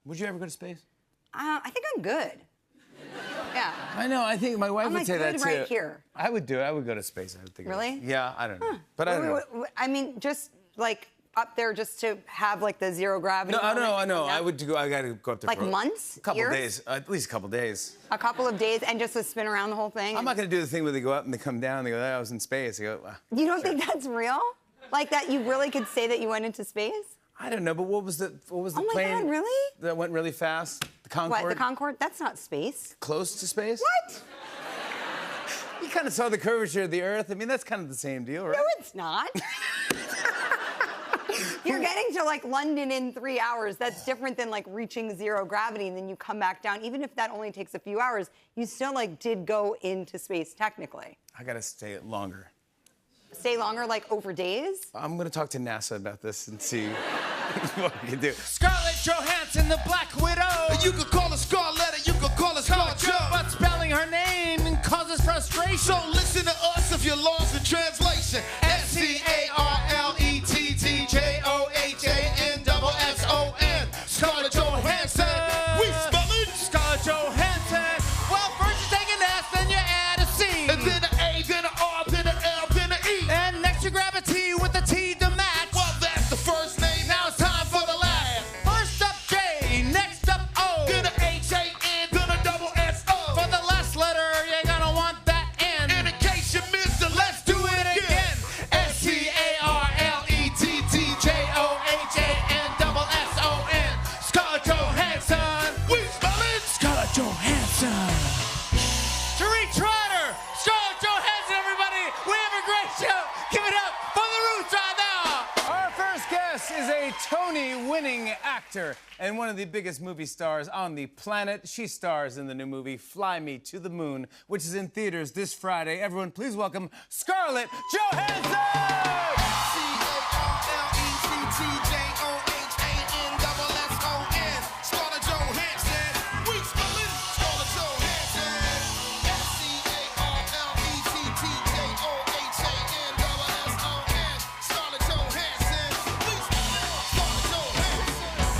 Would you ever go to space? I think I'm good. Yeah. I know. I think my wife would say that good too. right here. I would do it. I would go to space. I would think. Really? Yeah. I don't know. But I don't know. I mean, just like up there, just to have like the zero gravity. No, I know. Yeah. I would go. I got to go up there. Like for months? A couple years? days. At least a couple days. A couple of days, and just to spin around the whole thing. I'm not going to do the thing where they go up and they come down. And they go, oh, I was in space. I go, You don't think that's real? Like that you really could say that you went into space? I don't know, but what was the Oh my plane God, really? that went really fast? The Concorde? What, the Concorde? That's not space. Close to space? What? You kind of saw the curvature of the Earth. I mean, that's kind of the same deal, right? No, it's not. You're getting to like London in 3 hours. That's different than like reaching zero gravity and then you come back down. Even if that only takes a few hours, you still like did go into space technically. I got to stay longer. Stay longer, like over days? I'm going to talk to NASA about this and see what we can do. Scarlett Johansson, the Black Widow. You could call her Scarlett, you could call her ScarJo. But spelling her name causes frustration. So listen to us if you're lost in translation. ScarlettJohansson. Scarlett Johansson. We spell it. Scarlett Johansson. Well, first you take an S, then you add a C. And then an A, then an R, then an L, then an E. And next you grab a T with a T to match. Well, that's the first name. Now it's time for the last. First up J, next up O. Then an H-A-N, then a double S-O. For the last letter, you're gonna want that N. And in case you missed it, let's do it again. ScarlettJohansson. Scarlett Johansson. We spell it. Scarlett Johansson. Tariq Trotter. Scarlett Johansson, everybody. We have a great show. Give it up for the Roots right now. Our first guest is a Tony-winning actor and one of the biggest movie stars on the planet. She stars in the new movie Fly Me to the Moon, which is in theaters this Friday. Everyone, please welcome Scarlett Johansson! Scarlett Johansson. We spell it. Scarlett Johansson. ScarlettJohansson. Scarlett Johansson. We spell it. Scarlett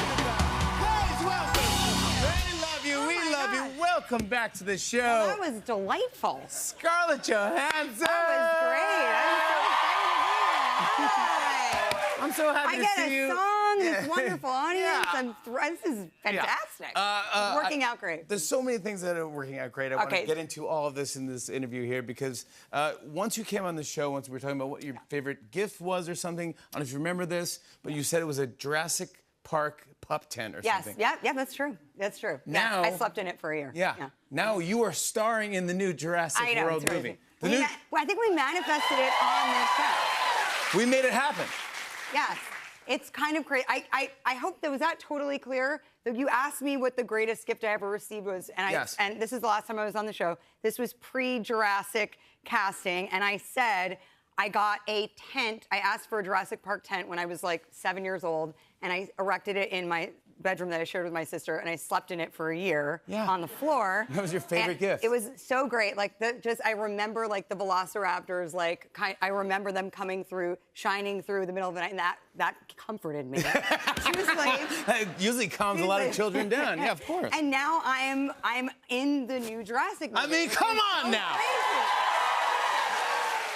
Please welcome. We love you. Welcome back to the show. That was delightful. Scarlett Johansson. That was great. I'm so happy to I'm so happy to see see you. you. I get a song, this wonderful audience. Yeah. This is fantastic. Yeah. Working out great. There's so many things that are working out great. I want to Okay. get into all of this in this interview here because once you came on the show, once we were talking about what your favorite gift was or something, I don't know if you remember this, but you said it was a Jurassic Park pup tent or Yes, something. yeah, that's true. That's true. Now- I slept in it for a year. Yeah. Now you are starring in the new Jurassic I know, World it's movie. crazy. The Well, I think we manifested it on this show. we made it happen. Yes. It's kind of crazy. I hope that was that totally clear. That you asked me what the greatest gift I ever received was, and Yes. and this is the last time I was on the show. This was pre-Jurassic casting, and I said I got a tent. I asked for a Jurassic Park tent when I was like 7 years old, and I erected it in my bedroom that I shared with my sister, and I slept in it for a year on the floor. That was your favorite And gift. It was so great. Like I remember like the Velociraptors. I remember them coming through, shining through the middle of the night, and that comforted me. She was like, It usually calms a lot of children down. Yeah, of course. and now I'm in the new Jurassic movie. I mean, come on now.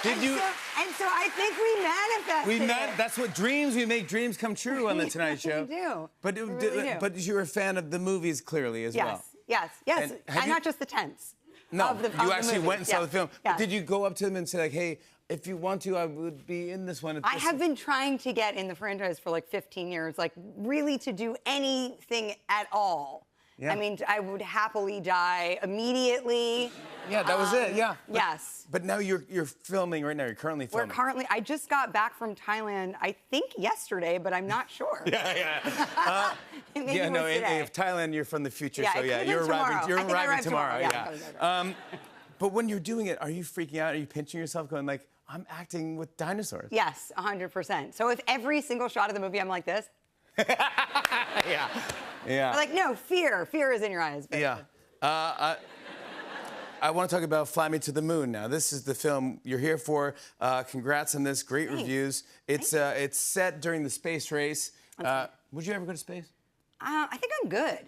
Did you? And so I think we manifested. That's what dreams. We make dreams come true on the Tonight Show. We do. But We really do. but you're a fan of the movies clearly as well. Yes. And have you- not just the tents. No, of the you actually movie. went and saw Yeah. the film. Yeah. But did you go up to them and say like, hey, if you want to, I would be in this one. If I this- have been trying to get in the franchise for like 15 years, like really to do anything at all. Yeah. I mean, I would happily die immediately. Yeah, that was it. Yeah. Yes. But now you're filming right now. You're currently filming. I just got back from Thailand, I think yesterday, but I'm not sure. Yeah. Maybe Yeah, it no, was today. if Thailand, you're from the future, Yeah, so it yeah, could've been you're tomorrow. arriving. You're I think I arriving arrive tomorrow. tomorrow. Yeah. But when you're doing it, are you freaking out? Are you pinching yourself, going like, I'm acting with dinosaurs? Yes, 100%. So if every single shot of the movie I'm like this, Yeah. I'm like, no, fear is in your eyes. Baby. Yeah. I want to talk about Fly Me to the Moon now. This is the film you're here for. Congrats on this. Great reviews. It's set during the space race. Would you ever go to space? I think I'm good.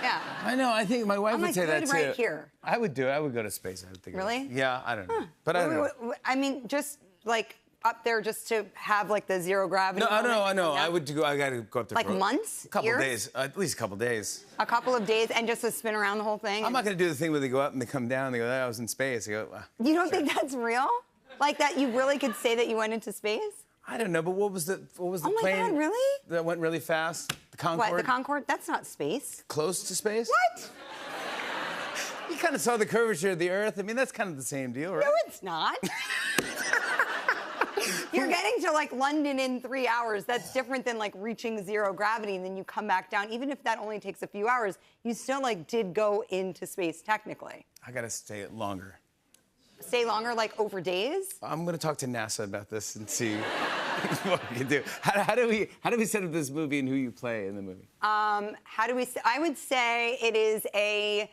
Yeah. I know. I think my wife I'm would like say that good too. right here. I would do it. I would go to space. I would think. Really? Yeah. I don't know. But I don't know. I mean, just like up there, just to have like the zero gravity. No, I know. I know. Yeah. I would go. I got to go up there Like for months? a couple Years? days. At least a couple days. A couple of days and just to spin around the whole thing. I'm not going to do the thing where they go up and they come down. And they go, "I was in space." They go, You don't think that's real? Like that you really could say that you went into space? I don't know. But what was the Oh my plane? God, really? That went really fast. The Concorde. What, the Concorde? That's not space. Close to space. What? You kind of saw the curvature of the Earth. I mean, that's kind of the same deal, right? No, it's not. You're getting to like London in 3 hours. That's different than like reaching zero gravity and then you come back down. Even if that only takes a few hours, you still like did go into space technically. I got to stay longer. Stay longer, like over days? I'm going to talk to NASA about this and see what we can do. How do we set up this movie and who you play in the movie? How do we say? I would say it is a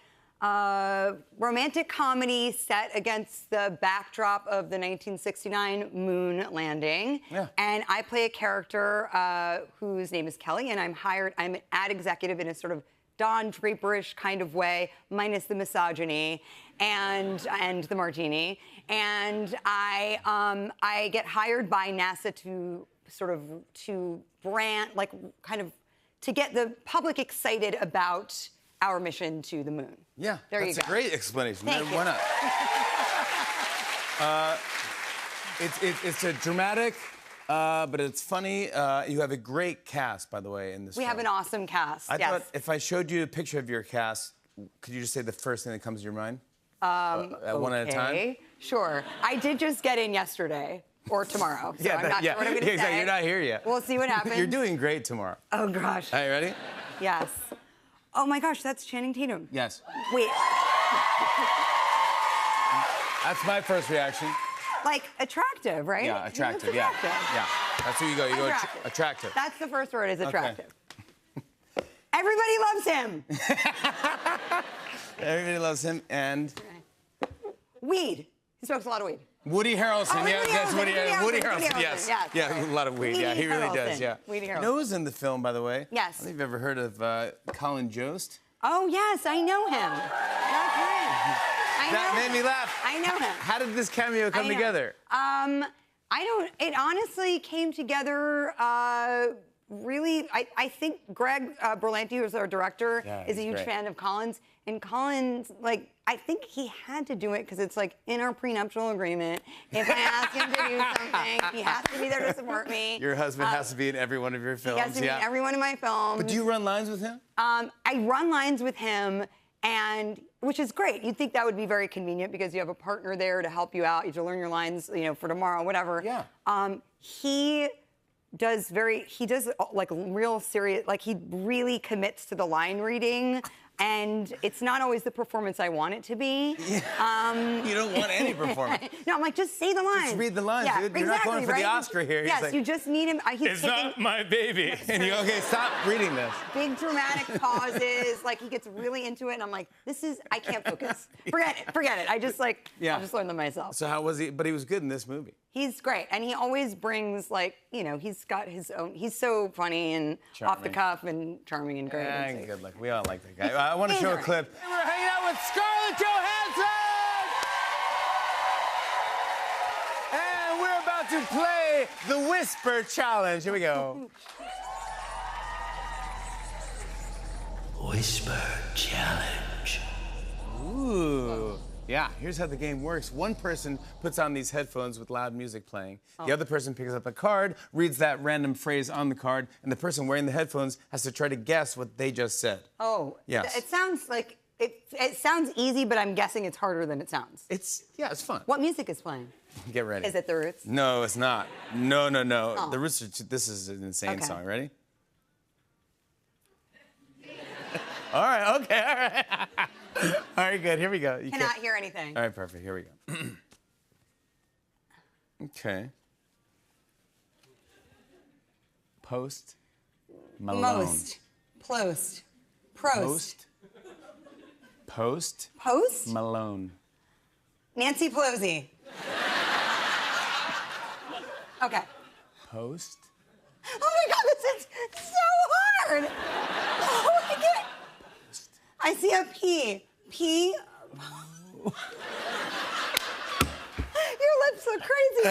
romantic comedy set against the backdrop of the 1969 moon landing. Yeah. And I play a character whose name is Kelly, and I'm an ad executive in a sort of Don Draperish kind of way, minus the misogyny and the martini. And I get hired by NASA to brand, like kind of to get the public excited about our mission to the moon. Yeah, There you that's go. a great explanation. Thank you. Why not? It's a dramatic, but it's funny. You have a great cast, by the way, in this We film. have an awesome cast. I yes. thought if I showed you a picture of your cast, could you just say the first thing that comes to your mind? One at a time? Okay, sure. I did just get in yesterday or tomorrow, so I'm not sure what I'm going to exactly. say. You're not here yet. We'll see what happens. You're doing great tomorrow. Oh, gosh. Are you ready? Yes. Oh, my gosh, that's Channing Tatum. Yes. Wait, That's my first reaction. like attractive, right? Yeah, He looks attractive. Yeah. attractive. Yeah. That's who you go. You go Attractive. attractive. That's the first word, is attractive. Everybody loves him. Everybody loves him. And Weed. He smokes a lot of weed. Woody Harrelson. Oh, yeah, Woody that's Harrelson, Woody Woody Harrelson. Woody Harrelson, Harrelson. Woody Yes. Harrelson, Yeah, sorry. a lot of weed. Yeah, he really does. Harrelson. Yeah. Weedy You Harrelson. know who's in the film, by the way? Yes. I don't know if you've ever heard of Colin Jost. Oh, yes, I know him. That's right. I That know made him. me laugh. I know him. How did this cameo come I know. together? It honestly came together really, I think Greg Berlanti, who's our director, Yeah, is a he's huge great. fan of Colin's. And Colin's, like, I think he had to do it because it's like in our prenuptial agreement. If I ask him to do something, he has to be there to support me. Your husband has to be in every one of your films. He has to be yeah. in every one of my films. But do you run lines with him? I run lines with him, and which is great. You'd think that would be very convenient because you have a partner there to help you out. You have to learn your lines, for tomorrow, whatever. Yeah. He does like real serious, like he really commits to the line reading. And it's not always the performance I want it to be. You don't want any performance. No, I'm like, just say the lines. Just read the lines, Yeah, dude. You're not going for the right? Oscar here. He's Yes, like, you just need him. He's taking my baby. And you go, okay, stop reading this. big dramatic pauses. Like he gets really into it, and I'm like, I can't focus. Forget it. I just like, Yeah. I'll just learn them myself. So how was he? But he was good in this movie. He's great, and he always brings he's got his own. He's so funny and off the Charming. cuff and charming and great. Yeah, and so- good luck. We all like that guy. I want to He's show a all right. clip. We're hanging out with Scarlett Johansson! And we're about to play the Whisper Challenge. Here we go. Whisper Challenge. Ooh. Yeah, here's how the game works. One person puts on these headphones with loud music playing. The other person picks up a card, reads that random phrase on the card, and the person wearing the headphones has to try to guess what they just said. Oh, Yes. It sounds like it sounds easy, but I'm guessing it's harder than it sounds. It's fun. What music is playing? Get ready. Is it The Roots? No, it's not. No. Oh. The Roots are this is an insane Okay. song. Ready? All right, okay, all right. All right, good. Here we go. You Cannot can't- hear anything. All right, perfect. Here we go. Okay. Post Malone. Most. Prost. Post. Post Post Malone. Nancy Pelosi. Okay. Post. Oh my God, this is so hard. Oh my God. I see a P. P. Your lips look crazy.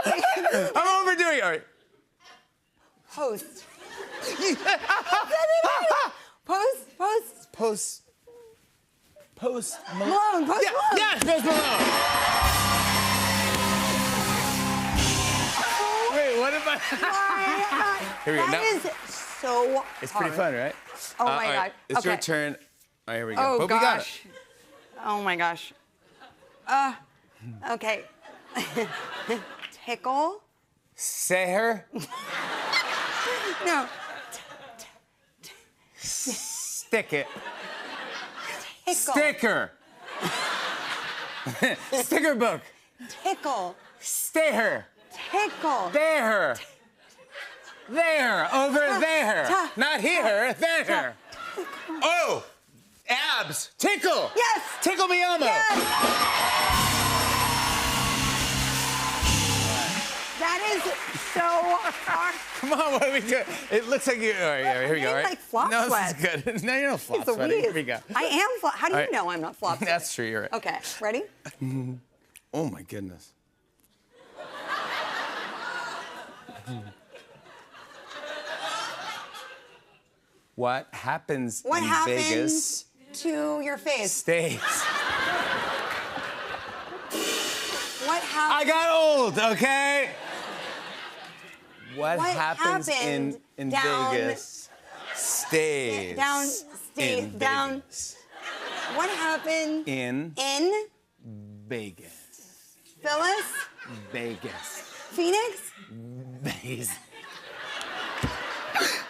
Okay. I'm overdoing it. All right. Post. Post. Post Malone. Malone. Post Yeah, Malone. yes, Post Malone. Wait, what am I? Here we go. That Now- is so It's hard. pretty fun, right? Oh my all right, God. It's your Okay. turn. All right, here we go. Oh but we got it. gosh. Oh my gosh. Okay. Tickle? Say her. No. Stick it. Tickle. Sticker. Sticker book. Tickle. Stay her. Tickle. There. There. Over there. Not here. There. Oh. Abs. Tickle. Yes. Tickle me Elmo. Yes. That is so hard. Come on, what are we doing? It looks like you. All right, here we go. I'm All right. like flop no, sweat. this is good. No, you're not flop It's a sweating. Here wheeze. we go. I am flop. How do you All right. know I'm not flop? That's true. You're right. Okay, ready? Oh my goodness. What happens What in happened Vegas to your face? stays. What happened? I got old, okay? What, What happens happened in down- Vegas stays. in down. Vegas. What happened In in Vegas. Phyllis? Vegas. Phoenix? Vegas.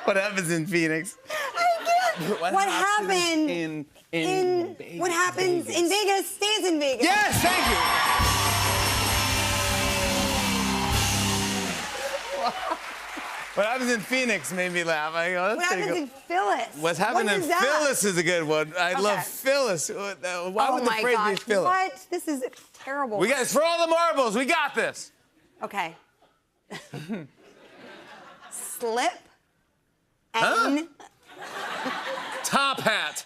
What happens in Phoenix? What happened in Vegas? what happens in Vegas stays in Vegas. Yes, thank you. What happens in Phoenix made me laugh. I go, that's What pretty happens good. in Phyllis? What's happening What in is that? Phyllis is a good one. I love Okay. Phyllis. Why Oh would the my phrase gosh. be Phyllis? What? This is terrible. We got this for all the marbles. We got this. Okay. Slip and Top hat.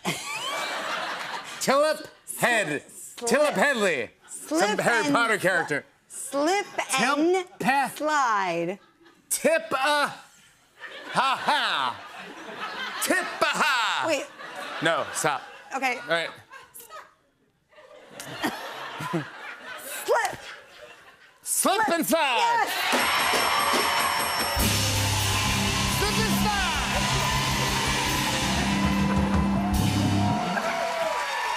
Tillip head. Tillip Headley. Some Slip Harry and Potter character. slip and Peth. slide. Tip ha ha. Tip ha. Wait. No, stop. Okay. All right. Slip. Slip and slide. Yes. Slip and slide.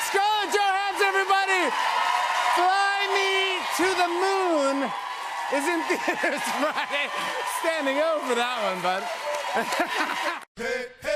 Scarlett Johansson, everybody. Fly Me to the Moon is in theaters Friday. Standing over that one, bud. Hey, hey.